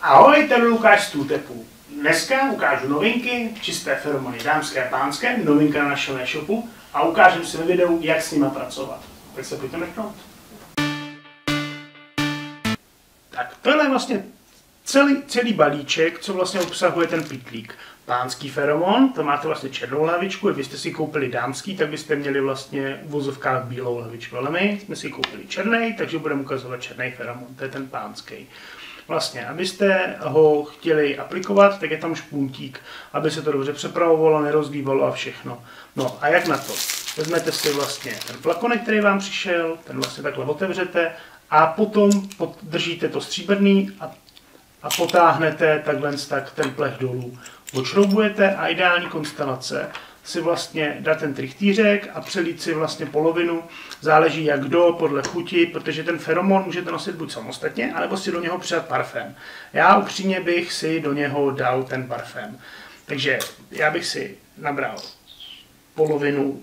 Ahoj, tady Lukáš z Tutepu. Dneska ukážu novinky, čisté feromony dámské a pánské, novinka na našem e-shopu a ukážu si ve videu, jak s nimi pracovat. Tak se pojďme mrknout. Tak tohle je vlastně celý balíček, co vlastně obsahuje ten pytlík. Pánský feromon, to máte vlastně černou lahvičku, kdybyste si koupili dámský, tak byste měli vlastně v vozovkách bílou lahvičku, ale my jsme si koupili černý, takže budeme ukazovat černý feromon, to je ten pánský. Vlastně, abyste ho chtěli aplikovat, tak je tam špuntík, aby se to dobře přepravovalo, nerozbývalo a všechno. No a jak na to? Vezmete si vlastně ten flakonek, který vám přišel, ten vlastně takhle otevřete a potom držíte to stříbrný a potáhnete takhle tak ten plech dolů. Odšroubujete a ideální konstelace si vlastně dát ten trichtýřek a přelít si vlastně polovinu, záleží jak kdo, podle chuti, protože ten feromon můžete nosit buď samostatně, anebo si do něho přidat parfém. Já upřímně bych si do něho dal ten parfém. Takže já bych si nabral polovinu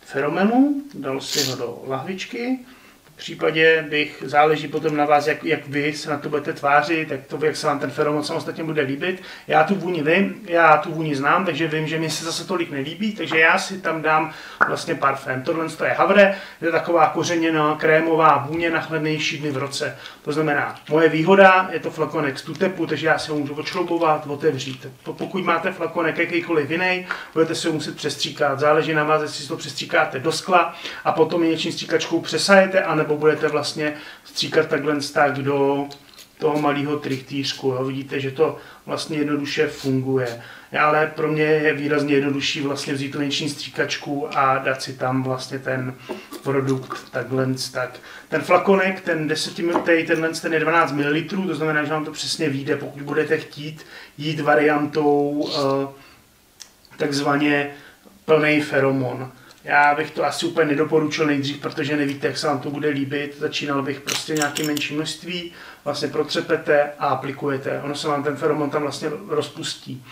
feromenu, dal si ho do lahvičky. V případě záleží potom na vás, jak vy se na to budete tvářit, jak se vám ten feromon samostatně bude líbit. Já tu vůni vím, já tu vůni znám, takže vím, že mi se zase tolik nelíbí, takže já si tam dám vlastně parfém. Tohle je Havre, je taková kořeněná krémová vůně na chladnější dny v roce. To znamená, moje výhoda je to flakonek z Tutepu, takže já si ho můžu odšroubovat, otevřít. Pokud máte flakonek jakýkoliv jiný, budete si ho muset přestříkat. Záleží na vás, jestli si to přestříkáte do skla a potom něčím stříkačkou přesajete, nebo budete vlastně stříkat takhle tak do toho malého trichtýřku. Jo. Vidíte, že to vlastně jednoduše funguje. Ale pro mě je výrazně jednodušší vlastně vzít tu něční stříkačku a dát si tam vlastně ten produkt takhle tak. Ten flakonek, ten 10 ml, ten je 12 ml, to znamená, že vám to přesně vyjde, pokud budete chtít jít variantou takzvaně plný feromon. Já bych to asi úplně nedoporučil nejdřív, protože nevíte, jak se vám to bude líbit. Začínal bych prostě nějaké menší množství, vlastně protřepete a aplikujete. Ono se vám ten feromon tam vlastně rozpustí.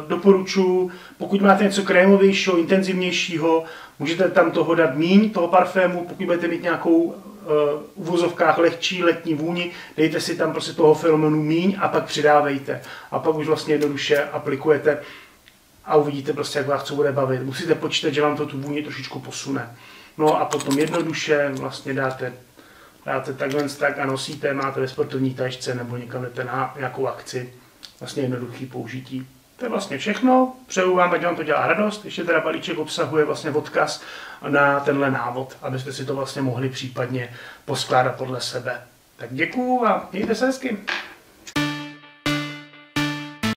Doporučuji, pokud máte něco krémovějšího, intenzivnějšího, můžete tam toho dát míň, toho parfému, pokud budete mít nějakou v uvozovkách lehčí letní vůni, dejte si tam prostě toho feromonu míň a pak přidávejte. A pak už vlastně jednoduše aplikujete a uvidíte prostě, jak vás co bude bavit. Musíte počítat, že vám to tu vůni trošičku posune. No a potom jednoduše vlastně dáte takhle tak a nosíte, máte ve sportovní tašce nebo někam jdete na nějakou akci. Vlastně jednoduchý použití. To je vlastně všechno. Přeju vám, ať vám to dělá radost. Ještě teda balíček obsahuje vlastně odkaz na tenhle návod, abyste si to vlastně mohli případně poskládat podle sebe. Tak děkuju a mějte se hezky.